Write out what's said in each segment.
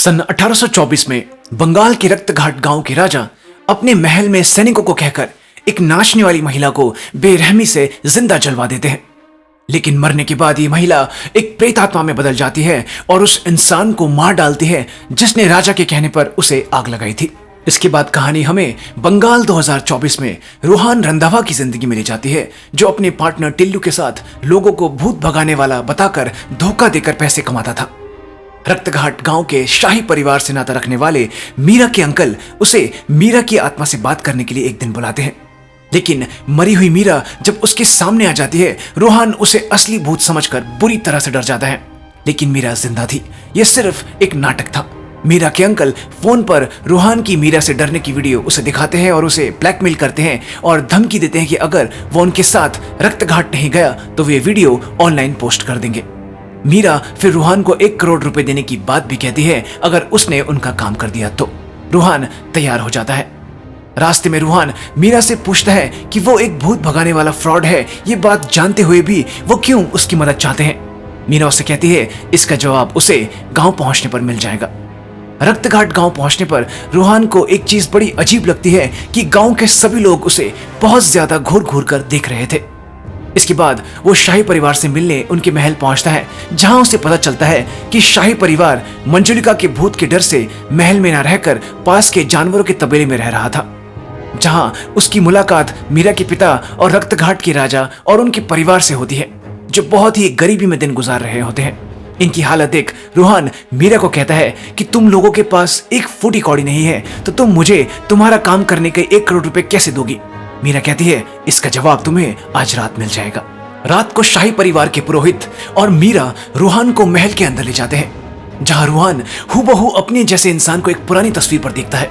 सन 1824 में बंगाल के रक्तघाट गांव के राजा अपने महल में सैनिकों को कहकर एक नाचने वाली महिला को बेरहमी से जिंदा जलवा देते हैं। लेकिन मरने के बाद ये महिला एक प्रेत आत्मा में बदल जाती है और उस इंसान को मार डालती है जिसने राजा के कहने पर उसे आग लगाई थी। इसके बाद कहानी हमें बंगाल 2024 में रूहान रंधावा की जिंदगी में ले जाती है, जो अपने पार्टनर टिल्लू के साथ लोगों को भूत भगाने वाला बताकर धोखा देकर पैसे कमाता था। रक्तघाट गांव के शाही परिवार से नाता रखने वाले मीरा के अंकल उसे मीरा की आत्मा से बात करने के लिए एक दिन बुलाते हैं। लेकिन मरी हुई मीरा जब उसके सामने आ जाती है, रूहान उसे असली भूत समझकर बुरी तरह से डर जाता है। लेकिन मीरा जिंदा थी, यह सिर्फ एक नाटक था। मीरा के अंकल फोन पर रूहान की मीरा से डरने की वीडियो उसे दिखाते हैं और उसे ब्लैकमेल करते हैं और धमकी देते हैं कि अगर वो उनके साथ रक्तघाट नहीं गया तो वे वीडियो ऑनलाइन पोस्ट कर देंगे। मीरा फिर रूहान को 1 करोड़ रुपए देने की बात भी कहती है अगर उसने उनका काम कर दिया तो। रूहान तैयार हो जाता है। रास्ते में रूहान मीरा से पूछता है कि वो एक भूत भगाने वाला फ्रॉड है, ये बात जानते हुए भी वो क्यों उसकी मदद चाहते हैं। मीरा उसे कहती है इसका जवाब उसे गांव पहुंचने पर मिल जाएगा। रक्तघाट गांव पहुंचने पर रूहान को एक चीज बड़ी अजीब लगती है कि गांव के सभी लोग उसे बहुत ज्यादा घूर घूर कर देख रहे थे। इसके बाद वो शाही परिवार से मिलने उनके महल पहुंचता है, जहां उसे पता चलता है कि शाही परिवार मंजुलिका के भूत के डर से महल में न रहकर पास के जानवरों के तबेले में रह रहा था, जहां उसकी मुलाकात मीरा के पिता और रक्तघाट के राजा और उनके परिवार से होती है, जो बहुत ही गरीबी में दिन गुजार रहे होते हैं। इनकी हालत देख रूहान मीरा को कहता है कि तुम लोगों के पास 1 फूटी कौड़ी नहीं है तो तुम मुझे तुम्हारा काम करने के 1 करोड़ रुपए कैसे दोगी। मीरा कहती है इसका जवाब तुम्हें आज रात मिल जाएगा। रात को शाही परिवार के पुरोहित और मीरा रूहान को महल के अंदर ले जाते हैं, जहां रूहान हूबहू अपने जैसे इंसान को एक पुरानी तस्वीर पर देखता है।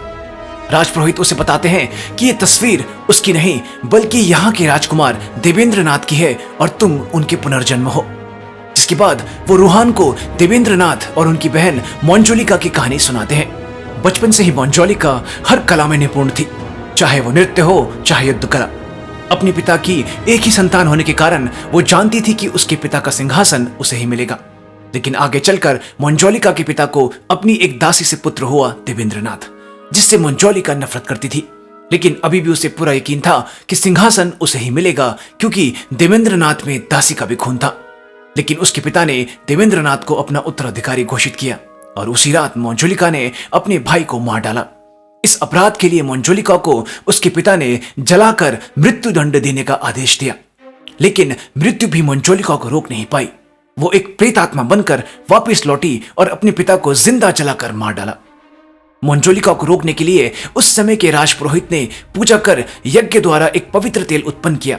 राजपुरोहित उसे बताते हैं कि यह तस्वीर उसकी नहीं बल्कि यहाँ के राजकुमार देवेंद्र नाथ की है और तुम उनके पुनर्जन्म हो। जिसके बाद वो रूहान को देवेंद्र नाथ और उनकी बहन मंजुलिका की कहानी सुनाते हैं। बचपन से ही मंजुलिका हर कला में निपुण थी, चाहे वो नृत्य हो चाहे युद्ध कला। अपने पिता की एक ही संतान होने के कारण वो जानती थी कि उसके पिता का सिंहासन उसे ही मिलेगा। लेकिन आगे चलकर मंजुलिका के पिता को अपनी एक दासी से पुत्र हुआ देवेंद्र नाथ, जिससे मंजुलिका नफरत करती थी। लेकिन अभी भी उसे पूरा यकीन था कि सिंहासन उसे ही मिलेगा, क्योंकि देवेंद्र नाथ में दासी का भी खून था। लेकिन उसके पिता ने देवेंद्र नाथ को अपना उत्तराधिकारी घोषित किया और उसी रात मंजुलिका ने अपने भाई को मार डाला। इस अपराध के लिए मंजुलिका को उसके पिता ने जलाकर मृत्यु दंड देने का आदेश दिया। लेकिन मृत्यु भी मंजुलिका को रोक नहीं पाई। वो एक प्रेत आत्मा बनकर वापस लौटी और अपने पिता को जिंदा जलाकर मार डाला। मंजुलिका को रोकने के लिए उस समय के राजपुरोहित ने पूजा कर यज्ञ द्वारा एक पवित्र तेल उत्पन्न किया,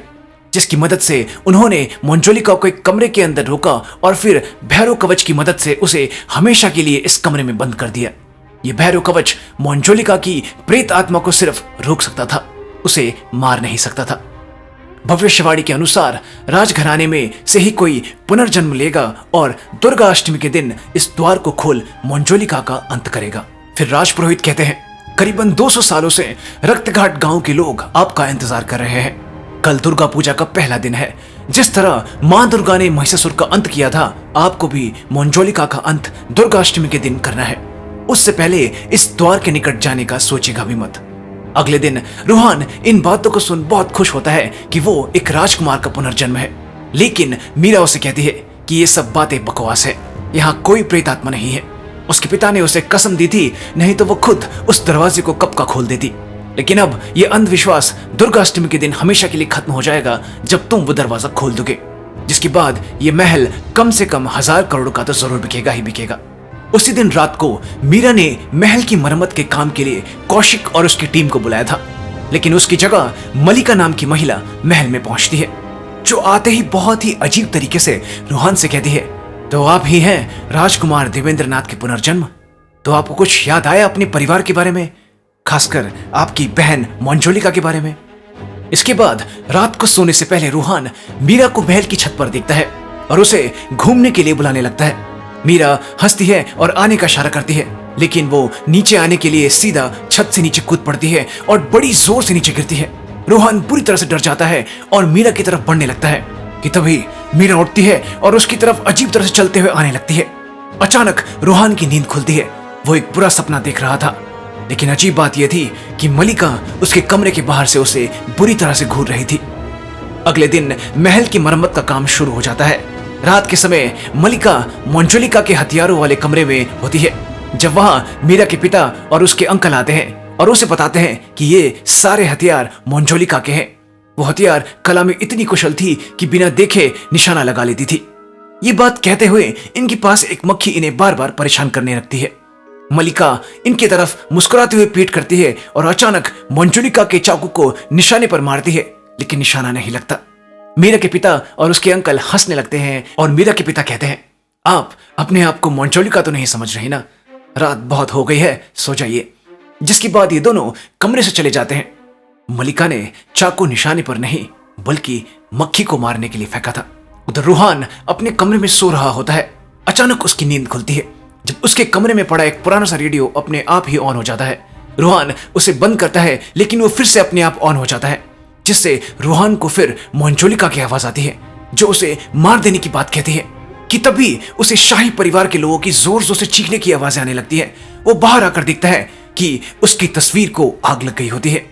जिसकी मदद से उन्होंने मंजुलिका को एक कमरे के अंदर रोका और फिर भैरव कवच की मदद से उसे हमेशा के लिए इस कमरे में बंद कर दिया। यह भैरव कवच मंजुलिका की प्रेत आत्मा को सिर्फ रोक सकता था, उसे मार नहीं सकता था। भविष्यवाणी के अनुसार राजघराने में से ही कोई पुनर्जन्म लेगा और दुर्गा अष्टमी के दिन इस द्वार को खोल मंजुलिका का अंत करेगा। फिर राजपुरोहित कहते हैं करीबन 200 सालों से रक्तघाट गांव के लोग आपका इंतजार कर रहे हैं। कल दुर्गा पूजा का पहला दिन है। जिस तरह मां दुर्गा ने महिषासुर का अंत किया था, आपको भी मंजुलिका का अंत दुर्गा अष्टमी के दिन करना है। उससे पहले इस द्वार के निकट जाने का सोचेगा भी मत। अगले दिन रूहान इन बातों को सुन बहुत खुश होता है कि वो एक राजकुमार का पुनर्जन्म है। लेकिन मीरा उसे कहती है कि ये सब बातें बकवास है, यहाँ कोई प्रेत आत्मा नहीं है। उसके पिता ने उसे कसम दी थी, नहीं तो वो खुद उस दरवाजे को कब का खोल देती। लेकिन अब यह अंधविश्वास दुर्गा अष्टमी के दिन हमेशा के लिए खत्म हो जाएगा, जब तुम वो दरवाजा खोल दोगे। जिसके बाद ये महल कम से कम 1000 करोड़ का तो जरूर बिकेगा ही बिकेगा। उसी दिन रात को मीरा ने महल की मरम्मत के काम के लिए कौशिक और उसकी टीम को बुलाया था। लेकिन उसकी जगह मलिका नाम की महिला महल में पहुंचती है, जो आते ही बहुत ही अजीब तरीके से रूहान से कहती है, तो आप ही हैं राजकुमार देवेंद्र नाथ के पुनर्जन्म? तो आपको कुछ याद आया अपने परिवार के बारे में, खासकर आपकी बहन मंजुलिका के बारे में? इसके बाद रात को सोने से पहले रूहान मीरा को महल की छत पर देखता है और उसे घूमने के लिए बुलाने लगता है। मीरा हंसती है और आने का इशारा करती है, लेकिन वो नीचे आने के लिए सीधा छत से नीचे कूद पड़ती है और बड़ी जोर से नीचे गिरती है। रूहान बुरी तरह से डर जाता है और मीरा की तरफ बढ़ने लगता है कि तभी मीरा उठती है और उसकी तरफ अजीब तरह से चलते हुए आने लगती है। अचानक रूहान की नींद खुलती है वो एक बुरा सपना देख रहा था। लेकिन अजीब बात यह थी कि मलिका उसके कमरे के बाहर से उसे बुरी तरह से घूर रही थी। अगले दिन महल की मरम्मत का काम शुरू हो जाता है। रात के समय मलिका मंजुलिका के हथियारों वाले कमरे में होती है। जब वहां मीरा के पिता और उसके अंकल आते हैं और उसे बताते हैं कि ये सारे हथियार मंजुलिका के हैं। वो हथियार कला में इतनी कुशल थी कि बिना देखे निशाना लगा लेती थी। ये बात कहते हुए इनके पास एक मक्खी इन्हें बार बार परेशान करने लगती है। मलिका इनकी तरफ मुस्कुराते हुए पीठ करती है और अचानक मंजुलिका के चाकू को निशाने पर मारती है, लेकिन निशाना नहीं लगता। मीरा के पिता और उसके अंकल हंसने लगते हैं और मीरा के पिता कहते हैं, आप अपने आप को मंजुलिका तो नहीं समझ रही ना, रात बहुत हो गई है, सो जाइए। जिसके बाद ये दोनों कमरे से चले जाते हैं। मलिका ने चाकू निशाने पर नहीं बल्कि मक्खी को मारने के लिए फेंका था। उधर रूहान अपने कमरे में सो रहा होता है। अचानक उसकी नींद खुलती है जब उसके कमरे में पड़ा एक पुराना सा रेडियो अपने आप ही ऑन हो जाता है। रूहान उसे बंद करता है, लेकिन वो फिर से अपने आप ऑन हो जाता है, जिससे रूहान को फिर मंजुलिका की आवाज आती है, जो उसे मार देने की बात कहती है। कि तभी उसे शाही परिवार के लोगों की जोर जोर से चीखने की आवाजें आने लगती है। वो बाहर आकर देखता है कि उसकी तस्वीर को आग लग गई होती है।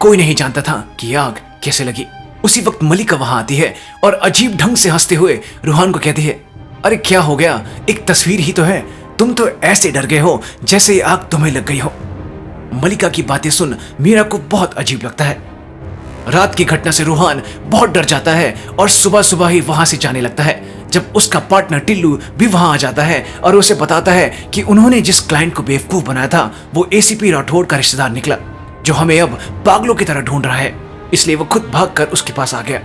कोई नहीं जानता था कि आग कैसे लगी। उसी वक्त मलिका वहां आती है और अजीब ढंग से हंसते हुए रूहान को कहती है, अरे क्या हो गया, एक तस्वीर ही तो है, तुम तो ऐसे डर गए हो जैसे ये आग तुम्हें लग गई हो। मलिका की बातें सुन मीरा को बहुत अजीब लगता है। रात की घटना से रूहान बहुत डर जाता है और सुबह सुबह ही वहां से जाने लगता है। जब उसका पार्टनर टिल्लू भी वहां आ जाता है और उसे बताता है कि उन्होंने जिस क्लाइंट को बेवकूफ बनाया था वो एसीपी राठौड़ का रिश्तेदार निकला, जो हमें अब पागलों की तरह ढूंढ रहा है। इसलिए वो खुद भागकर उसके पास आ गया।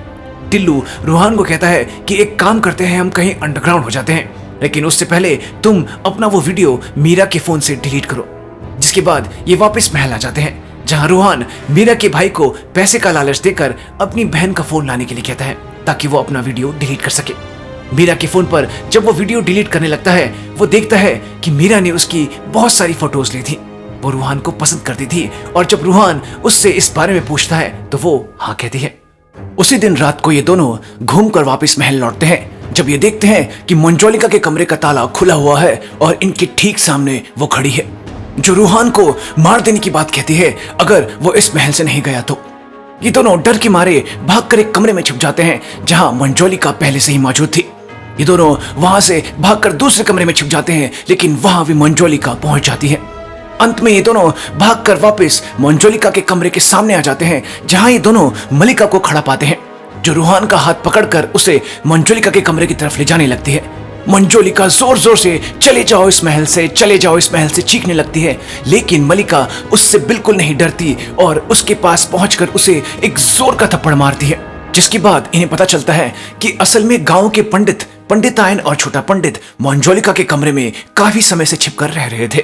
टिल्लू रूहान को कहता है कि एक काम करते हैं, हम कहीं अंडरग्राउंड हो जाते हैं, लेकिन उससे पहले तुम अपना वो वीडियो मीरा के फोन से डिलीट करो। जिसके बाद ये वापस महल आ जाते हैं, जहां रूहान मीरा के भाई को पैसे का लालच देकर अपनी बहन का फोन लाने के लिए कहता है, ताकि वो अपना वीडियो डिलीट कर सके। मीरा के फोन पर जब वो वीडियो डिलीट करने लगता है, वो देखता है कि मीरा ने उसकी बहुत सारी फोटोज ली थी। वो रूहान को पसंद करती थी और जब रूहान उससे इस बारे में पूछता है तो वो हाँ कहती है। उसी दिन रात को ये दोनों घूमकर वापस महल लौटते हैं। जब ये देखते हैं कि मंजुलिका के कमरे का ताला खुला हुआ है और इनके ठीक सामने वो खड़ी है, जो रूहान को मार देने की बात कहती है अगर वो इस महल से नहीं गया तो। ये दोनों डर के मारे भागकर एक कमरे में छुप जाते हैं जहां मंजुलिका पहले से ही मौजूद थी। ये दोनों वहां से भागकर दूसरे कमरे में छुप जाते हैं, लेकिन वहां भी मंजुलिका पहुंच जाती है। अंत में ये दोनों भागकर वापस मंजुलिका के कमरे के सामने आ जाते हैं, जहां ये दोनों मलिका को खड़ा पाते हैं, जो रूहान का हाथ पकड़कर उसे मंजुलिका के कमरे की तरफ ले जाने लगती है। मंजुलिका जोर जोर से चले जाओ इस महल से, चले जाओ इस महल से चीखने लगती है, लेकिन मलिका उससे बिल्कुल नहीं डरती और उसके पास पहुंचकर उसे एक जोर का थप्पड़ मारती है। जिसके बाद इन्हें पता चलता है कि असल में गांव के पंडितायन और छोटा पंडित मंजुलिका के कमरे में काफी समय से छिपकर रह रहे थे।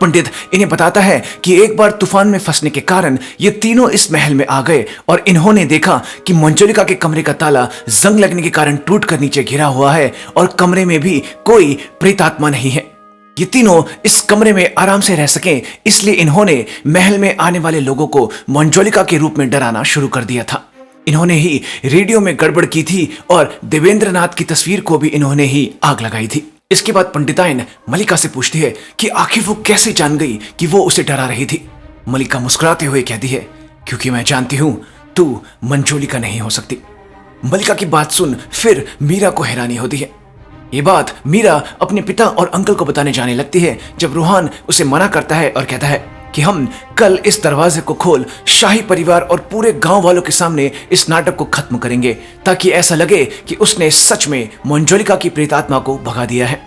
पंडित इन्हें बताता है कि एक बार तूफान में फंसने के कारण ये तीनों इस महल में आ गए और इन्होंने देखा कि मंजुलिका के कमरे का ताला जंग लगने के कारण टूटकर नीचे गिरा हुआ है और कमरे में भी कोई प्रेतात्मा नहीं है। ये तीनों इस कमरे में आराम से रह सकें, इसलिए इन्होंने महल में आने वाले लोगों को मंजुलिका के रूप में डराना शुरू कर दिया था। इन्होंने ही रेडियो में गड़बड़ की थी और देवेंद्रनाथ की तस्वीर को भी इन्होंने ही आग लगाई थी। इसके बाद पंडिताइन मलिका से पूछती है कि आखिर वो कैसे जान गई कि वो उसे डरा रही थी। मलिका मुस्कुराते हुए कहती है, क्योंकि मैं जानती हूं तू मंजुलिका नहीं हो सकती। मलिका की बात सुन फिर मीरा को हैरानी होती है। ये बात मीरा अपने पिता और अंकल को बताने जाने लगती है, जब रूहान उसे मना करता है और कहता है कि हम कल इस दरवाजे को खोल शाही परिवार और पूरे गांव वालों के सामने इस नाटक को खत्म करेंगे, ताकि ऐसा लगे कि उसने सच में मंजुलिका की प्रेतात्मा को भगा दिया है।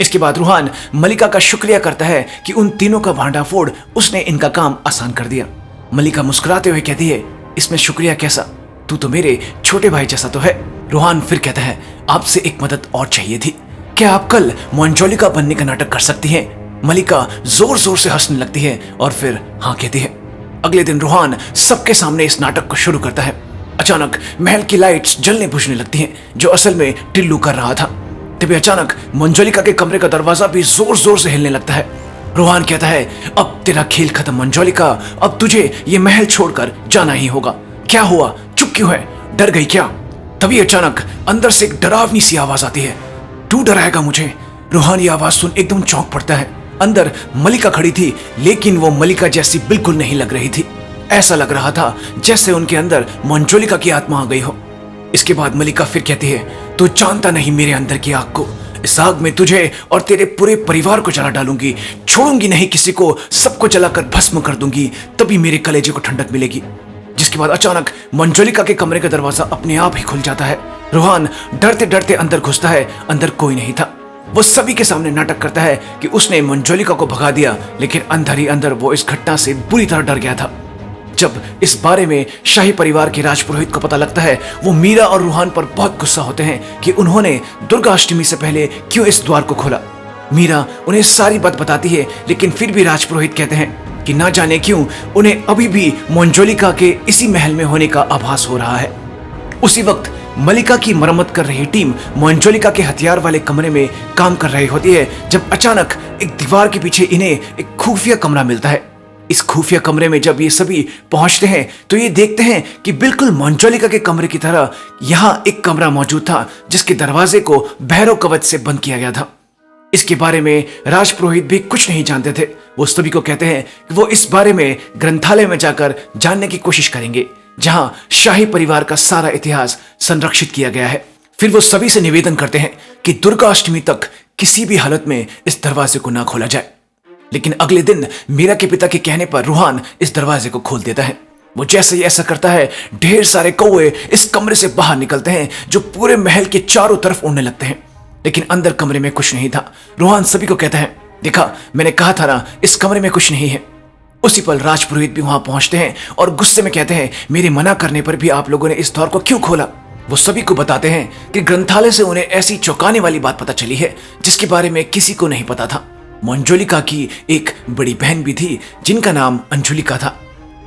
इसके बाद रूहान मलिका का शुक्रिया करता है कि उन तीनों का भांडाफोड़ उसने इनका काम आसान कर दिया। मलिका मुस्कुराते हुए कहती है, इसमें शुक्रिया कैसा, तू तो मेरे छोटे भाई जैसा तो है। रूहान फिर कहता है, आपसे एक मदद और चाहिए थी, क्या आप कल मंजुलिका बनने का नाटक कर सकती हैं? मलिका जोर जोर से हंसने लगती है और फिर हाँ कहती है। अगले दिन रूहान सबके सामने इस नाटक को शुरू करता है। अचानक महल की लाइट्स जलने बुझने लगती हैं, जो असल में टिल्लू कर रहा था। तभी अचानक मंजुलिका के कमरे का दरवाजा भी जोर जोर से हिलने लगता है। रूहान कहता है, अब तेरा खेल खत्म मंजुलिका, अब तुझे ये महल छोड़कर जाना ही होगा। क्या हुआ, चुप क्यों है, डर गई क्या? तभी अचानक अंदर से एक डरावनी सी आवाज आती है, तू डराएगा मुझे? रूहान ये आवाज सुन एकदम चौंक पड़ता है। अंदर मलिका खड़ी थी, लेकिन वो मलिका जैसी बिल्कुल नहीं लग रही थी। ऐसा लग रहा था जैसे उनके अंदर मंजोलिका की आत्मा आ गई हो। इसके बाद मलिका फिर कहती है, तू जानता नहीं मेरे अंदर की आग को। इस आग में तुझे और तेरे पूरे परिवार को जला डालूंगी, छोड़ूंगी नहीं किसी को, सबको जलाकर भस्म कर दूंगी, तभी मेरे कलेजे को ठंडक मिलेगी। जिसके बाद अचानक मंजोलिका के कमरे का दरवाजा अपने आप ही खुल जाता है। रोहान डरते डरते अंदर घुसता है। अंदर कोई नहीं था। वो सभी के सामने नाटक करता है कि उसने मंजोलिका को भगा दिया, लेकिन अंदर ही अंदर वो इस घटना से बुरी तरह डर गया था। जब इस बारे में शाही परिवार के राजपुरोहित को पता लगता है, वो मीरा और रूहान पर बहुत गुस्सा होते हैं कि उन्होंने दुर्गाष्टमी से पहले क्यों इस द्वार को खोला। मीरा उन्हें सारी बात बताती है, लेकिन फिर भी राजपुरोहित कहते हैं कि ना जाने क्यों उन्हें अभी भी मंजोलिका के इसी महल में होने का आभास हो रहा है। उसी वक्त मलिका की मरम्मत कर रही टीम मंजोलिका के हथियार वाले कमरे में काम कर रही होती है, जब अचानक एक दीवार के पीछे इन्हें एक खुफिया कमरा मिलता है। इस खुफिया कमरे में जब ये सभी पहुंचते हैं तो ये देखते हैं कि बिल्कुल मंजोलिका के कमरे की तरह यहाँ एक कमरा मौजूद था, जिसके दरवाजे को भैरव कवच से बंद किया गया था। इसके बारे में राजपुरोहित भी कुछ नहीं जानते थे। वो सभी को कहते हैं कि वो इस बारे में ग्रंथालय में जाकर जानने की कोशिश करेंगे, जहां शाही परिवार का सारा इतिहास संरक्षित किया गया है। फिर वो सभी से निवेदन करते हैं कि दुर्गाष्टमी तक किसी भी हालत में इस दरवाजे को ना खोला जाए। लेकिन अगले दिन मीरा के पिता के कहने पर रूहान इस दरवाजे को खोल देता है। वो जैसे ही ऐसा करता है, ढेर सारे कौवे इस कमरे से बाहर निकलते हैं, जो पूरे महल के चारों तरफ उड़ने लगते हैं। लेकिन अंदर कमरे में कुछ नहीं था। रूहान सभी को कहता है, देखा, मैंने कहा था ना, इस कमरे में कुछ नहीं है। उसी पल राजपुरोहित भी वहां पहुंचते हैं और गुस्से में कहते हैं, मेरे मना करने पर भी आप लोगों ने इस द्वार को क्यों खोला। वो सभी को बताते हैं कि ग्रंथालय से उन्हें ऐसी चौंकाने वाली बात पता चली है जिसके बारे में किसी को नहीं पता था। मंजोलिका की एक बड़ी बहन भी थी, जिनका नाम अंजुलिका था।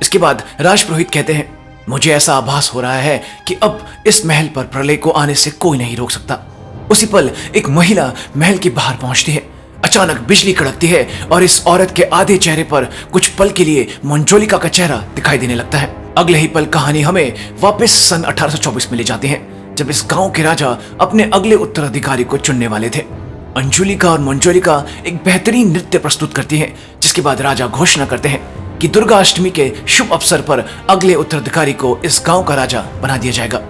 इसके बाद राजपुरोहित कहते हैं, मुझे ऐसा आभास हो रहा है कि अब इस महल पर प्रलय को आने से कोई नहीं रोक सकता। उसी पल एक महिला महल के बाहर पहुंचती है। अचानक बिजली कड़कती है और इस औरत के आधे चेहरे पर कुछ पल के लिए मंजोलिका का चेहरा दिखाई देने लगता है। अगले ही पल कहानी हमें वापस सन 1824 में ले जाती है, जब इस गांव के राजा अपने अगले उत्तराधिकारी को चुनने वाले थे। अंजुलिका और मंजोलिका एक बेहतरीन नृत्य प्रस्तुत करती हैं, जिसके बाद राजा घोषणा करते हैं कि दुर्गाष्टमी के शुभ अवसर पर अगले उत्तराधिकारी को इस गांव का राजा बना दिया जाएगा।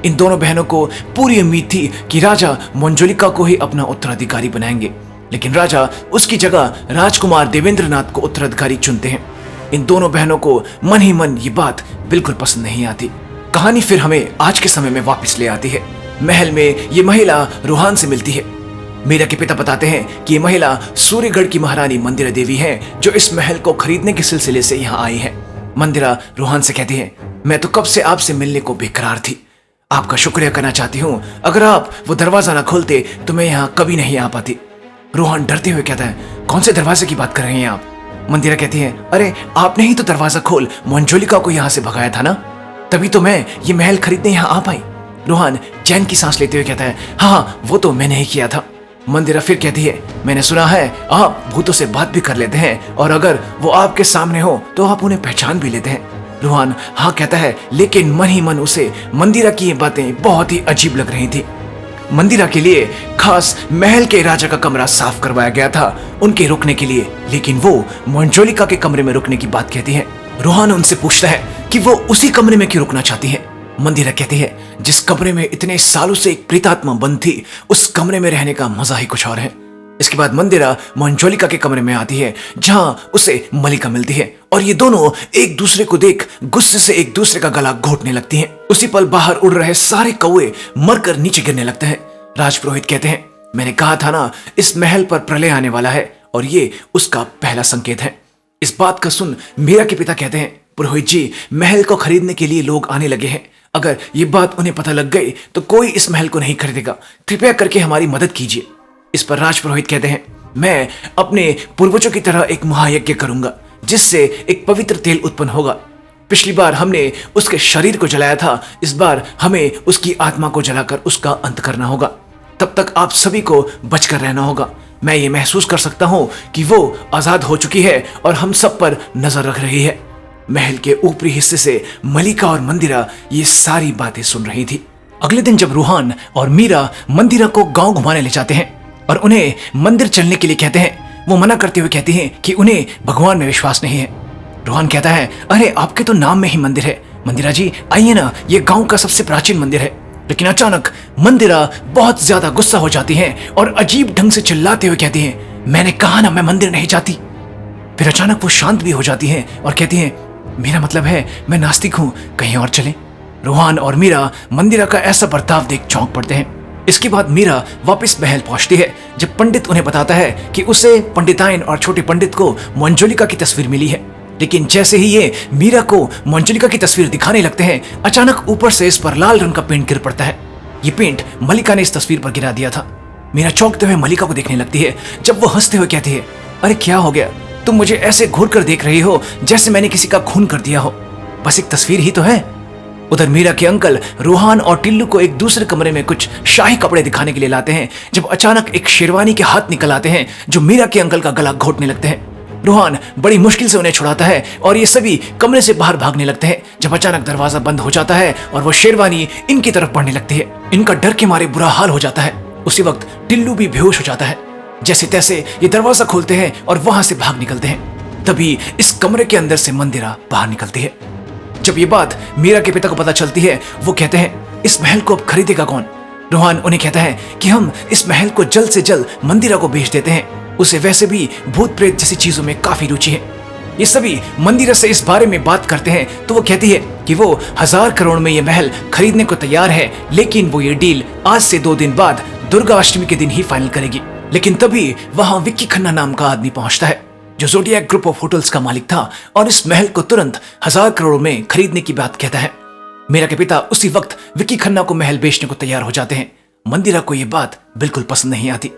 इन दोनों बहनों को पूरी उम्मीद थी कि राजा मंजोलिका को ही अपना उत्तराधिकारी बनाएंगे, लेकिन राजा उसकी जगह राजकुमार देवेंद्रनाथ को उत्तराधिकारी चुनते हैं। इन दोनों बहनों को मन ही मन ये बात बिल्कुल पसंद नहीं आती। कहानी फिर हमें आज के समय में वापस ले आती है। महल में ये महिला रूहान से मिलती है। मीरा के पिता बताते हैं कि ये महिला सूर्यगढ़ की महारानी मंदिरा देवी है, जो इस महल को खरीदने के सिलसिले से यहाँ आई है। मंदिरा रूहान से कहती है, मैं तो कब से आपसे मिलने को बेकरार थी, आपका शुक्रिया करना चाहती हूँ। अगर आप वो दरवाजा ना खोलते तो मैं यहाँ कभी नहीं आ पाती। रूहान डरते हुए कहता है, कौन से दरवाजे की बात कर रहे हैं आप। मंदिरा कहती है, अरे आपने ही तो दरवाजा खोल मंजोलिका को यहाँ से भगाया था ना, तभी तो मैं ये महल खरीदने यहाँ आ पाई। रूहान चैन की सांस लेते हुए कहता है, हाँ वो तो मैंने ही किया था। मंदिरा फिर कहती है, मैंने सुना है आप भूतों से बात भी कर लेते हैं, और अगर वो आपके सामने हो तो आप उन्हें पहचान भी लेते हैं। रूहान हाँ कहता है, लेकिन मन ही मन उसे मंदिरा की ये बातें बहुत ही अजीब लग रही थी। मंदिरा के लिए खास महल के राजा का कमरा साफ करवाया गया था उनके रुकने के लिए, लेकिन वो मंजोलिका के कमरे में रुकने की बात कहती है। रूहान उनसे पूछता है कि वो उसी कमरे में क्यों रुकना चाहती है। मंदिरा कहती है, जिस कमरे में इतने सालों से एक प्रेतात्मा बंद थी, उस कमरे में रहने का मजा ही कुछ और है। इसके बाद मंदिरा मंजोलिका के कमरे में आती है, जहां उसे मलिका मिलती है, और ये दोनों एक दूसरे को देख गुस्से से एक दूसरे का गला घोटने लगती हैं। उसी पल बाहर उड़ रहे सारे कौवे मरकर नीचे गिरने लगते हैं। राजपुरोहित कहते हैं, मैंने कहा था ना, इस महल पर प्रलय आने वाला है, और ये उसका पहला संकेत है। इस बात का सुन मीरा के पिता कहते हैं, पुरोहित जी, महल को खरीदने के लिए लोग आने लगे हैं। अगर ये बात उन्हें पता लग गई तो कोई इस महल को नहीं खरीदेगा, कृपया करके हमारी मदद कीजिए। इस पर राजपुरोहित कहते हैं, मैं अपने पूर्वजों की तरह एक महायज्ञ करूंगा, जिससे एक पवित्र तेल उत्पन्न होगा। पिछली बार हमने उसके शरीर को जलाया था, इस बार हमें उसकी आत्मा को जलाकर उसका अंत करना होगा। तब तक आप सभी को बचकर रहना होगा। मैं ये महसूस कर सकता हूं कि वो आजाद हो चुकी है और हम सब पर नजर रख रही है। महल के ऊपरी हिस्से से मलिका और मंदिरा ये सारी बातें सुन रही थी। अगले दिन जब रूहान और मीरा मंदिरा को गांव घुमाने ले जाते हैं और उन्हें मंदिर चलने के लिए कहते हैं, वो मना करते हुए कहती हैं कि उन्हें भगवान में विश्वास नहीं है। रोहन कहता है, अरे आपके तो नाम में ही मंदिर है। मंदिरा जी आइए ना, ये गांव का सबसे प्राचीन मंदिर है। लेकिन अचानक मंदिरा बहुत ज्यादा गुस्सा हो जाती हैं और अजीब ढंग से चिल्लाते हुए कहती हैं, मैंने कहा ना मैं मंदिर नहीं जाती। फिर अचानक वो शांत भी हो जाती हैं और कहती हैं, मेरा मतलब है मैं नास्तिक हूं, कहीं और चलें। रोहन और मीरा मंदिरा का ऐसा बर्ताव देख चौंक पड़ते हैं। इसके बाद मीरा वापस महल पहुंचती है जब पंडित उन्हें बताता है कि उसे पंडिताइन और छोटे पंडित को मंजुलिका की तस्वीर मिली है। लेकिन जैसे ही ये मीरा को मंजुलिका की तस्वीर दिखाने लगते हैं, अचानक ऊपर से इस पर लाल रंग का पेंट गिर पड़ता है। ये पेंट मलिका ने इस तस्वीर पर गिरा दिया था। मीरा चौंकते हुए मलिका को देखने लगती है जब वो हंसते हुए कहती है, अरे क्या हो गया, तुम मुझे ऐसे घूर कर देख रही हो जैसे मैंने किसी का खून कर दिया हो, बस एक तस्वीर ही तो है। उधर मीरा के अंकल रोहन और टिल्लू को एक दूसरे कमरे में कुछ शाही कपड़े दिखाने के लिए लाते हैं जब अचानक एक शेरवानी के हाथ निकल आते हैं जो मीरा के अंकल का गला घोटने लगते हैं। रोहन बड़ी मुश्किल से उन्हें छुड़ाता है और ये सभी कमरे से बाहर भागने लगते हैं जब अचानक दरवाजा बंद हो जाता है और वो शेरवानी इनकी तरफ बढ़ने लगती है। इनका डर के मारे बुरा हाल हो जाता है। उसी वक्त टिल्लू भी बेहोश हो जाता है। जैसे तैसे ये दरवाजा खोलते हैं और वहां से भाग निकलते हैं। तभी इस कमरे के अंदर से मंदिरा बाहर निकलती है। जब ये बात मीरा के पिता को पता चलती है, वो कहते हैं, इस महल को अब खरीदेगा कौन? रोहन उन्हें कहता है कि हम इस महल को जल्द से जल्द मंदिरा को बेच देते हैं, उसे वैसे भी भूत प्रेत जैसी चीजों में काफी रुचि है। ये सभी मंदिरा से इस बारे में बात करते हैं तो वो कहती है कि वो 1000 करोड़ में ये महल खरीदने को तैयार है, लेकिन वो ये डील आज से 2 दिन बाद दुर्गा अष्टमी के दिन ही फाइनल करेगी। लेकिन तभी वहां विक्की खन्ना नाम का आदमी पहुंचता है जो ज़ोडिएक ग्रुप ऑफ होटल्स का मालिक था और इस महल को तुरंत 1000 करोड़ में खरीदने की बात कहता है। मीरा के पिता उसी वक्त विक्की खन्ना को महल बेचने को तैयार हो जाते हैं। मंदिरा को यह बात बिल्कुल पसंद नहीं आती।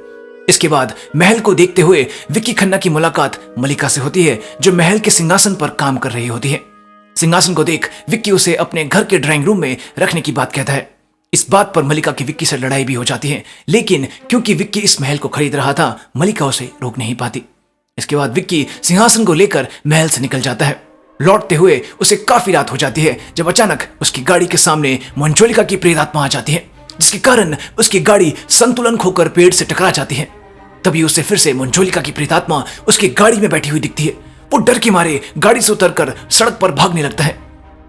इसके बाद महल को देखते हुए विक्की खन्ना की मुलाकात मलिका से होती है जो महल के सिंहासन पर काम कर रही होती है। सिंहासन को देख विक्की उसे अपने घर के ड्राइंग रूम में रखने की बात कहता है। इस बात पर मलिका की विक्की से लड़ाई भी हो जाती है, लेकिन क्योंकि विक्की इस महल को खरीद रहा था, मलिका उसे रोक नहीं पाती। इसके बाद विक्की सिंहासन को लेकर महल से निकल जाता है। लौटते हुए उसे काफी रात हो जाती है जब अचानक उसकी गाड़ी के सामने मंजुलिका की प्रेतात्मा आ जाती है, जिसके कारण उसकी गाड़ी संतुलन खोकर पेड़ से टकरा जाती है। तभी उसे फिर से मंजुलिका की प्रेतात्मा उसकी गाड़ी में बैठी हुई दिखती है। वो डर के मारे गाड़ी से उतरकर सड़क पर भागने लगता है।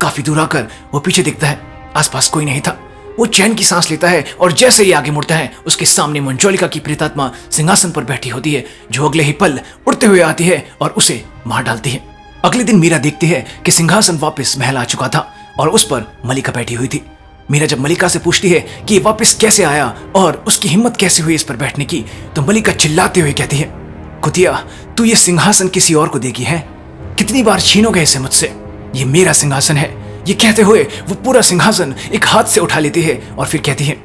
काफी दूर आकर वो पीछे देखता है, आसपास कोई नहीं था। वो चैन की सांस लेता है और जैसे ही आगे मुड़ता है, उसके सामने मंजुलिका की प्रेतात्मा सिंहासन पर बैठी होती है, जो अगले ही पल उड़ते हुए आती है और उसे मार डालती है। अगले दिन मीरा देखती है कि सिंहासन वापस महल आ चुका था और उस पर मलिका बैठी हुई थी। मीरा जब मलिका से पूछती है कि ये वापस कैसे आया और उसकी हिम्मत कैसे हुई इस पर बैठने की, तो मलिका चिल्लाते हुए कहती है, कुतिया, तू ये सिंहासन किसी और को देगी है? कितनी बार छीनोगे इसे मुझसे? ये मेरा सिंहासन है। ये कहते हुए वो पूरा सिंहासन एक हाथ से उठा लेती है और फिर कहती है,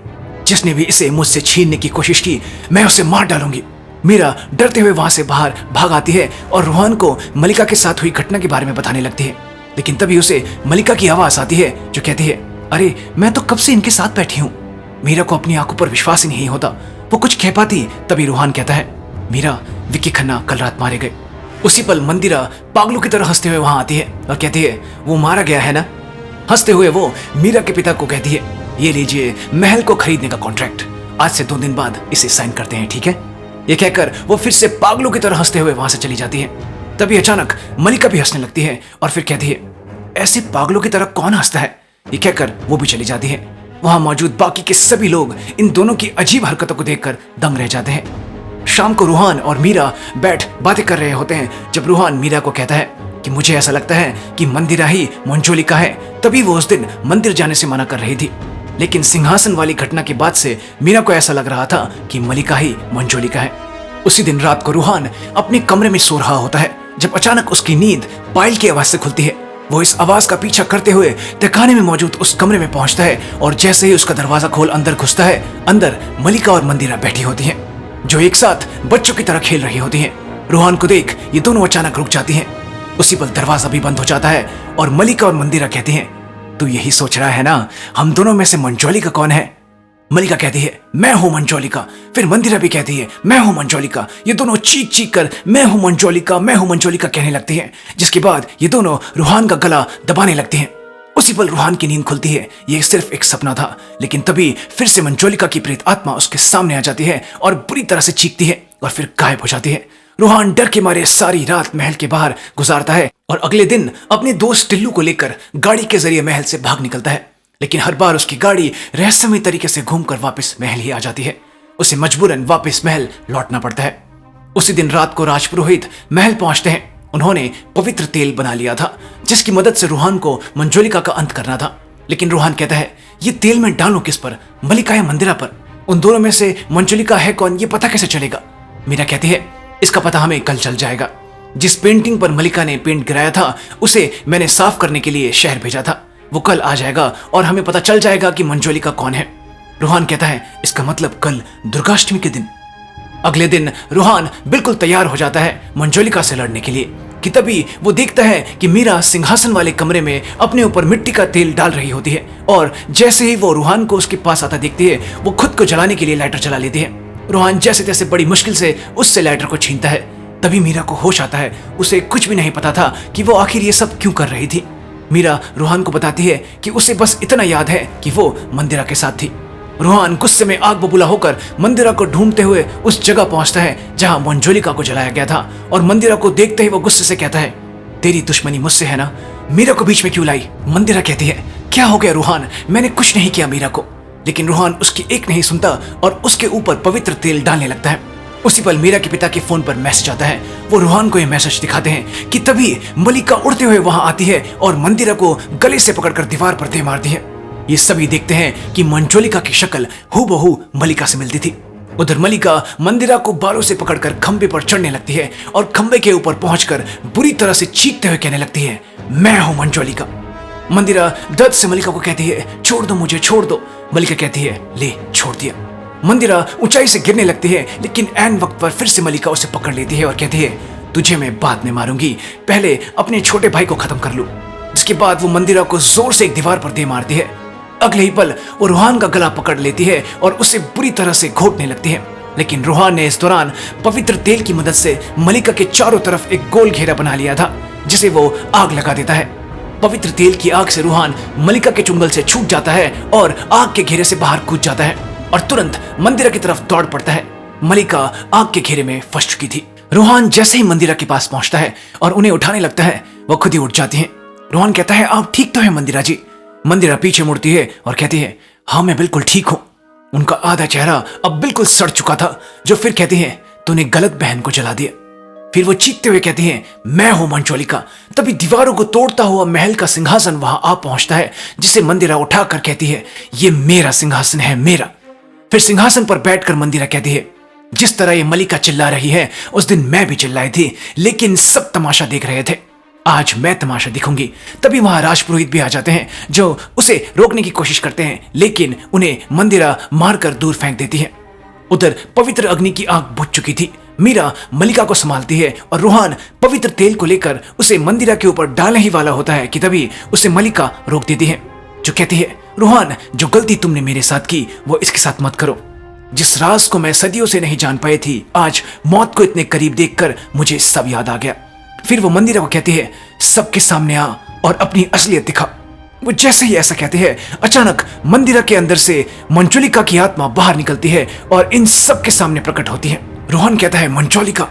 जिसने भी इसे मुझसे छीनने की कोशिश की, मैं उसे मार डालूंगी। मीरा डरते हुए वहां से बाहर भाग आती है और रोहन को मलिका के साथ हुई घटना के बारे में बताने लगती है। लेकिन तभी उसे मलिका की आवाज आती है जो कहती है, अरे मैं तो कब से इनके साथ बैठी हूँ। मीरा को अपनी आंखों पर विश्वास ही नहीं होता। वो कुछ कह पाती तभी रोहन कहता है, मीरा, विक्की खन्ना कल रात मारे गए। उसी पल मंदिरा पागलों की तरह हंसते हुए वहां आती है और कहती है, वो मारा गया है ना? हंसते हुए वो मीरा के पिता को कहती है, ये लीजिए महल को खरीदने का कॉन्ट्रैक्ट, आज से 2 दिन बाद इसे साइन करते हैं, ठीक है? ये कहकर वो फिर से पागलों की तरह हंसते हुए वहां से चली जाती है। तभी अचानक मलिका भी हंसने लगती है और फिर कहती है, ऐसे पागलों की तरह कौन हंसता है? ये कहकर वो भी चली जाती है। वहां मौजूद बाकी के सभी लोग इन दोनों की अजीब हरकतों को देखकर दंग रह जाते हैं। शाम को रोहन और मीरा बैठ बातें कर रहे होते हैं जब रोहन मीरा को कहता है कि मुझे ऐसा लगता है कि मंदिरा ही मंजुलिका है। तभी वो उस दिन मंदिर जाने से मना कर रही थी, लेकिन सिंहासन वाली घटना के बाद से मीरा को ऐसा लग रहा था कि मलिका ही मंजुलिका है। उसी दिन रात को रोहन अपने कमरे में सो रहा होता है जब अचानक उसकी नींद पायल की आवाज से खुलती है। वो इस आवाज का पीछा करते हुए तहखाने में मौजूद उस कमरे में पहुंचता है और जैसे ही उसका दरवाजा खोल अंदर घुसता है, अंदर मलिका और मंदिरा बैठी होती हैं, जो एक साथ बच्चों की तरह खेल रही होती हैं। रोहन को देख ये दोनों अचानक रुक जाती हैं। उसी पल दरवाजा भी बंद हो जाता है और मलिका और मंदिरा कहती हैं, तू यही सोच रहा है ना, हम दोनों में से मंजुलिका कौन है? मलिका कहती है, मैं हूं मंजुलिका। फिर मंदिरा भी कहती है, मैं हूं मंजुलिका। ये दोनों चीख चीख कर मैं हूं मंजुलिका, मैं हूं मंजुलिका कहने लगती हैं, जिसके बाद ये दोनों रोहन का गला दबाने लगती हैं। उसी पल रोहन की नींद खुलती है। ये सिर्फ एक सपना था, लेकिन तभी फिर से मंजुलिका की प्रेत आत्मा उसके सामने आ जाती है और बुरी तरह से चीखती है और फिर गायब हो जाती है। रूहान डर के मारे सारी रात महल के बाहर गुजारता है और अगले दिन अपने दोस्त टिल्लू को लेकर गाड़ी के जरिए महल से भाग निकलता है। लेकिन हर बार उसकी गाड़ी रहस्यमय तरीके से घूमकर वापस महल ही आ जाती है। उसे मजबूरन वापस महल लौटना पड़ता है। उसी दिन रात को राजपुरोहित महल पहुंचते हैं। उन्होंने पवित्र तेल बना लिया था जिसकी मदद से रूहान को मंजोलिका का अंत करना था। लेकिन रूहान कहता है, ये तेल मैं डालूं किस पर, मलिका या मंदिरा पर? उन दोनों में से मंजोलिका है कौन, ये पता कैसे चलेगा? मीरा कहती है, इसका पता हमें कल चल जाएगा। जिस पेंटिंग पर मलिका ने पेंट गिराया था उसे मैंने साफ करने के लिए शहर भेजा था। वो कल आ जाएगा और हमें पता चल जाएगा कि मंजोलिका कौन है। रूहान कहता है, इसका मतलब कल दुर्गाष्टमी के दिन। अगले दिन रूहान बिल्कुल तैयार हो जाता है मंजोलिका से लड़ने के लिए कि तभी वो देखता है कि मीरा सिंहासन वाले कमरे में अपने ऊपर मिट्टी का तेल डाल रही होती है और जैसे ही वो रूहान को उसके पास आता देखती है वो खुद को जलाने के लिए लाइटर जला लेती है। रूहान जैसे तैसे बड़ी मुश्किल से उससे लाइटर को छीनता है। तभी मीरा को होश आता है। उसे कुछ भी नहीं पता था कि वो आखिर ये सब क्यों कर रही थी। मीरा रूहान को बताती है कि उसे बस इतना याद है कि वो मंदिरा के साथ थी। रूहान गुस्से में आग बबूला होकर मंदिरा को ढूंढते हुए उस जगह पहुंचता है जहां मंजोलिका को जलाया गया था और मंदिरा को देखते ही वो गुस्से से कहता है, तेरी दुश्मनी मुझसे है ना, मीरा को बीच में क्यों लाई? मंदिरा कहती है, क्या हो गया रूहान, मैंने कुछ नहीं किया मीरा को। लेकिन रूहान उसकी एक नहीं सुनता और उसके ऊपर पवित्र तेल डालने लगता है। उसी पल मीरा के पिता के फोन पर मैसेज आता है। वो रूहान को यह मैसेज दिखाते हैं कि तभी मलिका उड़ते हुए वहां आती है और मंदिरा को गले से पकड़कर दीवार पर दे मारती है। ये सभी देखते हैं कि मंजोलिका की शक्ल हूबहू मलिका से मिलती थी। उधर मलिका मंदिरा को बालों से पकड़कर खंबे पर चढ़ने लगती है और खंबे के ऊपर पहुंचकर बुरी तरह से चीखते हुए कहने लगती है, मैं हूं मंजोलिका। मंदिरा दर्द से मलिका को कहती है, छोड़ दो मुझे, छोड़ दो। मलिका कहती है, ले छोड़ दिया। मंदिरा ऊंचाई से गिरने लगती है लेकिन ऐन वक्त पर फिर से मलिका उसे पकड़ लेती है और कहती है, तुझे मैं बाद में मारूंगी, पहले अपने छोटे भाई को खत्म कर लूं। इसके बाद वो मंदिरा को जोर से एक दीवार पर दे मारती है। अगले ही पल वो रूहान का गला पकड़ लेती है और उसे बुरी तरह से घोटने लगती है। लेकिन रूहान ने इस दौरान पवित्र तेल की मदद से मलिका के चारों तरफ एक गोल घेरा बना लिया था जिसे वो आग लगा देता है। पवित्र तेल की आग से रूहान मलिका के चुंगल से छूट जाता है और आग के घेरे से बाहर कूद जाता है और तुरंत मंदिरा की तरफ दौड़ पड़ता है। मलिका आग के घेरे में फंस चुकी थी। रूहान जैसे ही मंदिरा के पास पहुंचता है और उन्हें उठाने लगता है, वो खुद ही उठ जाती हैं। रूहान कहता है, आप ठीक तो है मंदिरा जी? मंदिरा पीछे मुड़ती है और कहती है, हाँ मैं बिल्कुल ठीक हूं। उनका आधा चेहरा अब बिल्कुल सड़ चुका था। जो फिर कहती है, तूने गलत बहन को जला दिया। फिर वो चीखते हुए कहती हैं, मैं हूं मंजोलिका। तभी दीवारों को तोड़ता हुआ महल का सिंहासन वहां आ पहुंचता है जिसे मंदिरा उठाकर कहती है, ये मेरा सिंहासन है, मेरा। फिर सिंहासन पर बैठकर मंदिरा कहती है, जिस तरह ये मलिका चिल्ला रही है उस दिन मैं भी चिल्लाई थी, लेकिन सब तमाशा देख रहे थे। आज मैं तमाशा दिखूंगी। तभी वहां राजपुरोहित भी आ जाते हैं जो उसे रोकने की कोशिश करते हैं लेकिन उन्हें मंदिरा मारकर दूर फेंक देती है। उधर पवित्र अग्नि की आग बुझ चुकी थी। मीरा मलिका को संभालती है और रूहान पवित्र तेल को लेकर उसे मंदिरा के ऊपर डालने ही वाला होता है कि तभी उसे मलिका रोक देती है, जो कहती है, रूहान जो गलती तुमने मेरे साथ की वो इसके साथ मत करो। जिस राज को मैं सदियों से नहीं जान पाई थी, आज मौत को इतने करीब देखकर मुझे सब याद आ गया। फिर वो मंदिरा को कहती है, सबके सामने आ और अपनी असलियत दिखा। वो जैसे ही ऐसा कहती है, अचानक मंदिरा के अंदर से मंजोलिका की आत्मा बाहर निकलती है और इन सब के सामने प्रकट होती है। रूहान कहता है, मंजोलिका।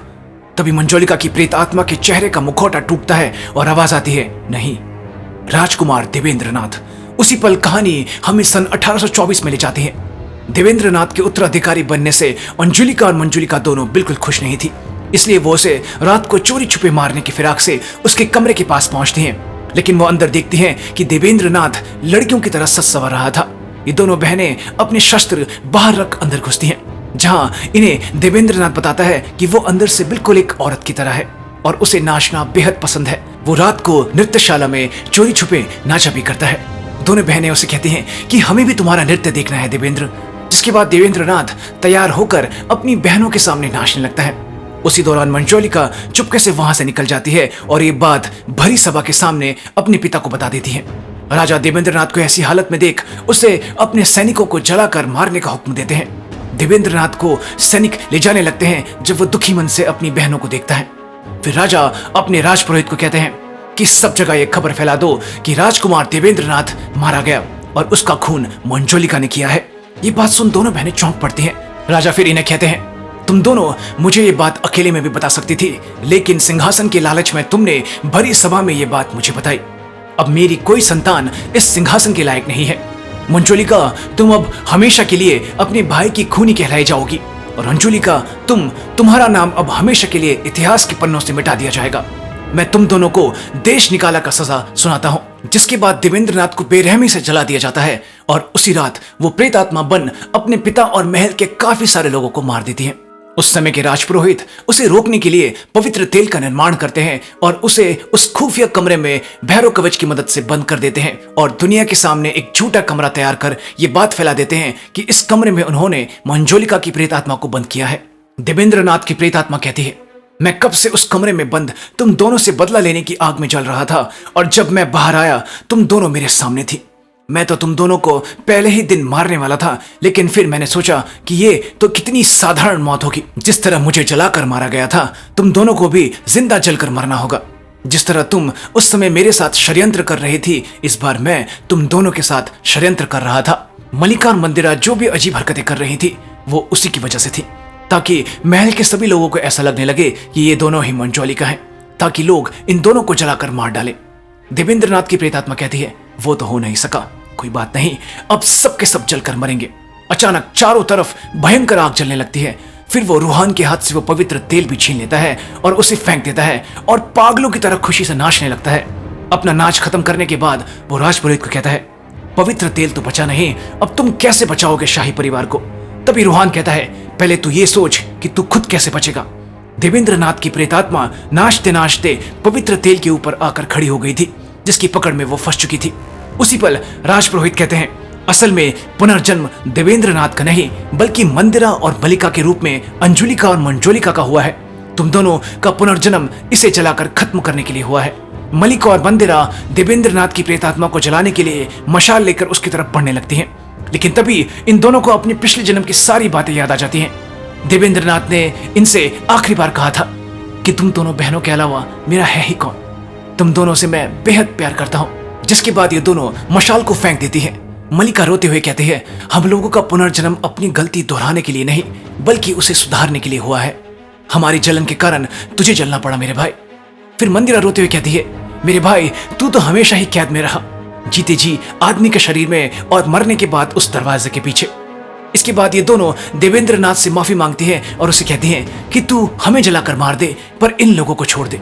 तभी मंजोलिका की प्रेत आत्मा के चेहरे का मुखौटा टूटता है और आवाज आती है, नहीं, राजकुमार देवेंद्रनाथ। उसी पल कहानी हमें सन 1824 में ले जाती है। देवेंद्रनाथ के उत्तराधिकारी बनने से अंजुलिका और मंजुलिका दोनों बिल्कुल खुश नहीं थी, इसलिए वो उसे रात को चोरी छुपे मारने की फिराक से उसके कमरे के पास पहुंचती हैं। लेकिन वो अंदर देखती हैं कि देवेंद्रनाथ लड़कियों की तरह सज संवर रहा था। ये दोनों बहनें अपने शस्त्र बाहर रख अंदर घुसती हैं, जहां इन्हें देवेंद्रनाथ बताता है कि वो अंदर से बिल्कुल एक औरत की तरह है और उसे नाचना बेहद पसंद है। वो रात को नृत्यशाला में चोरी छुपे नाचा भी करता है। दोनों बहनें उसे कहती हैं कि हमें भी तुम्हारा नृत्य देखना है देवेंद्र। जिसके बाद देवेंद्रनाथ तैयार होकर अपनी बहनों के सामने नाचने लगता है। उसी दौरान मंजोलिका चुपके से वहां से निकल जाती है और ये बात भरी सभा के सामने अपने पिता को बता देती है। राजा देवेंद्रनाथ को ऐसी हालत में देख उसे अपने सैनिकों को जलाकर मारने का हुक्म देते हैं। देवेंद्रनाथ को सैनिक ले जाने लगते हैं जब वो दुखी मन से अपनी बहनों को देखता है। फिर राजा अपने राजपुरोहित को कहते हैं कि सब जगह ये खबर फैला दो कि राजकुमार देवेंद्रनाथ मारा गया और उसका खून मंजोलिका ने किया है। ये बात सुन दोनों बहनें चौंक पड़ती हैं। राजा फिर इन्हें कहते हैं तुम दोनों मुझे ये बात अकेले में भी बता सकती थी, लेकिन सिंहासन के लालच में तुमने भरी सभा में ये बात मुझे बताई। अब मेरी कोई संतान इस सिंहासन के लायक नहीं है। मंजुलिका, तुम अब हमेशा के लिए अपने भाई की खूनी कहलाई जाओगी, और अंजुलिका, तुम्हारा नाम अब हमेशा के लिए इतिहास के पन्नों से मिटा दिया जाएगा। मैं तुम दोनों को देश निकाला का सजा सुनाता हूँ, जिसके बाद देवेंद्रनाथ को बेरहमी से जला दिया जाता है और उसी रात वो प्रेतात्मा बन अपने पिता और महल के काफी सारे लोगों को मार देती है। उस समय के राजपुरोहित उसे रोकने के लिए पवित्र तेल का निर्माण करते हैं और उसे उस खुफिया कमरे में भैरव कवच की मदद से बंद कर देते हैं और दुनिया के सामने एक झूठा कमरा तैयार कर ये बात फैला देते हैं कि इस कमरे में उन्होंने मंजुलिका की प्रेतात्मा को बंद किया है। देवेंद्रनाथ की प्रेतात्मा कहती है, मैं कब से उस कमरे में बंद तुम दोनों से बदला लेने की आग में जल रहा था, और जब मैं बाहर आया तुम दोनों मेरे सामने थी। मैं तो तुम दोनों को पहले ही दिन मारने वाला था, लेकिन फिर मैंने सोचा कि ये तो कितनी साधारण मौत होगी। जिस तरह मुझे जलाकर मारा गया था, तुम दोनों को भी जिंदा जलकर मरना होगा। जिस तरह तुम उस समय मेरे साथ षड्यंत्र कर रही थी, इस बार मैं तुम दोनों के साथ षड्यंत्र कर रहा था। मलिका और मंदिरा जो भी अजीब हरकतें कर रही थी, वो उसी की वजह से थी, ताकि महल के सभी लोगों को ऐसा लगने लगे कि ये दोनों ही मंजुलिका हैं, ताकि लोग इन दोनों को जलाकर मार डालें। देवेंद्रनाथ की प्रेतात्मा कहती है, वो तो हो नहीं सका, कोई बात नहीं, अब सब के सब जलकर मरेंगे। अचानक चारों तरफ भयंकर आग जलने लगती है। फिर वो रूहान के हाथ से वो पवित्र तेल भी छीन लेता है और उसे फेंक देता है और पागलों की तरह खुशी से नाचने लगता है। अपना नाच खत्म करने के बाद वो राजपुरोहित को कहता है, पवित्र तेल तो बचा नहीं, अब तुम कैसे बचाओगे शाही परिवार को? तभी रूहान कहता है, पहले तू ये सोच कि तू खुद कैसे बचेगा। देवेंद्रनाथ की प्रेतात्मा नाचते नाचते पवित्र तेल के ऊपर आकर खड़ी हो गई थी, जिसकी पकड़ में वो फंस चुकी थी। उसी पल राजपुरोहित कहते हैं, असल में पुनर्जन्म देवेंद्रनाथ का नहीं, बल्कि मंदिरा और मलिका के रूप में अंजुलिका और मंजुलिका का हुआ है। तुम दोनों का पुनर्जन्म इसे जलाकर खत्म करने के लिए हुआ है। मलिका और मंदिरा देवेंद्रनाथ की प्रेतात्मा को जलाने के लिए मशाल लेकर उसकी तरफ बढ़ने लगती हैं, लेकिन तभी इन दोनों को अपने पिछले जन्म की सारी बातें याद आ जाती हैं। देवेंद्रनाथ ने इनसे आखिरी बार कहा था कि तुम दोनों बहनों के अलावा मेरा है ही कौन, तुम दोनों से मैं बेहद प्यार करता हूं। जिसके बाद ये दोनों मशाल को फेंक देती है। मलिका रोते हुए कहती है, हम लोगों का पुनर्जन्म अपनी गलती दोहराने के लिए नहीं, बल्कि उसे सुधारने के लिए हुआ है। हमारी जलन के कारण तुझे जलना पड़ा मेरे भाई। फिर मंदिरा रोते हुए कहती है, मेरे भाई तू तो हमेशा ही कैद में रहा, जीते जी आदमी के शरीर में और मरने के बाद उस दरवाजे के पीछे। इसके बाद ये दोनों देवेंद्रनाथ से माफी मांगती है और उसे कहती हैं कि तू हमें जलाकर मार दे, पर इन लोगों को छोड़ दे।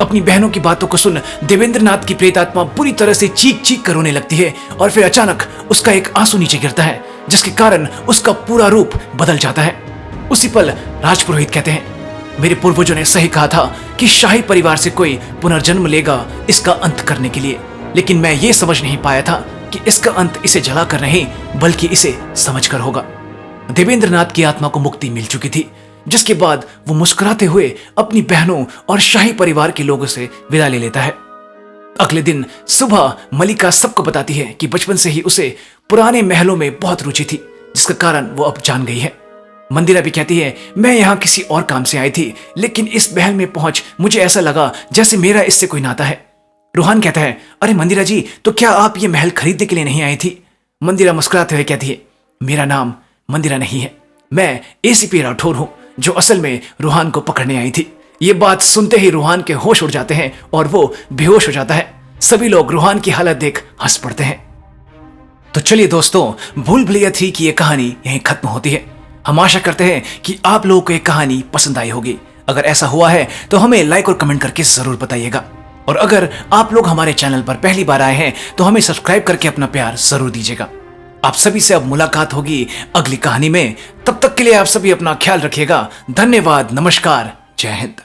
अपनी बहनों की बातों को सुन देवेंद्रनाथ की प्रेतात्मा बुरी तरह से चीख चीख कर रोने लगती है और फिर अचानक उसका एक आंसू नीचे गिरता है, जिसके कारण उसका पूरा रूप बदल जाता है। उसी पल राजपुरोहित कहते हैं, मेरे पूर्वजों ने सही कहा था कि शाही परिवार से कोई पुनर्जन्म लेगा इसका अंत करने के लिए, लेकिन मैं ये समझ नहीं पाया था कि इसका अंत इसे जलाकर नहीं, बल्कि इसे समझकर होगा। देवेंद्रनाथ की आत्मा को मुक्ति मिल चुकी थी, जिसके बाद वो मुस्कुराते हुए अपनी बहनों और शाही परिवार के लोगों से विदा ले लेता है। अगले दिन सुबह मलिका सबको बताती है कि बचपन से ही उसे पुराने महलों में बहुत रुचि थी, जिसका कारण वो अब जान गई है। मंदिरा भी कहती है, मैं यहाँ किसी और काम से आई थी, लेकिन इस महल में पहुंच मुझे ऐसा लगा जैसे मेरा इससे कोई नाता है। रूहान कहता है, अरे मंदिरा जी, तो क्या आप ये महल खरीदने के लिए नहीं आई थी? मंदिरा मुस्कुराते हुए कहती है, मेरा नाम मंदिरा नहीं है, मैं एसीपी राठौर हूं, जो असल में रूहान को पकड़ने आई थी। ये बात सुनते ही रूहान के होश उड़ जाते हैं और वो बेहोश हो जाता है। सभी लोग रूहान की हालत देख हंस पड़ते हैं। तो चलिए दोस्तों, भूल भुलैया 3 की ये कहानी यहीं खत्म होती है। हम आशा करते हैं कि आप लोगों को ये कहानी पसंद आई होगी। अगर ऐसा हुआ है तो हमें लाइक और कमेंट करके जरूर बताइएगा, और अगर आप लोग हमारे चैनल पर पहली बार आए हैं तो हमें सब्सक्राइब करके अपना प्यार जरूर दीजिएगा। आप सभी से अब मुलाकात होगी अगली कहानी में। तब तक के लिए आप सभी अपना ख्याल रखिएगा। धन्यवाद, नमस्कार, जय हिंद।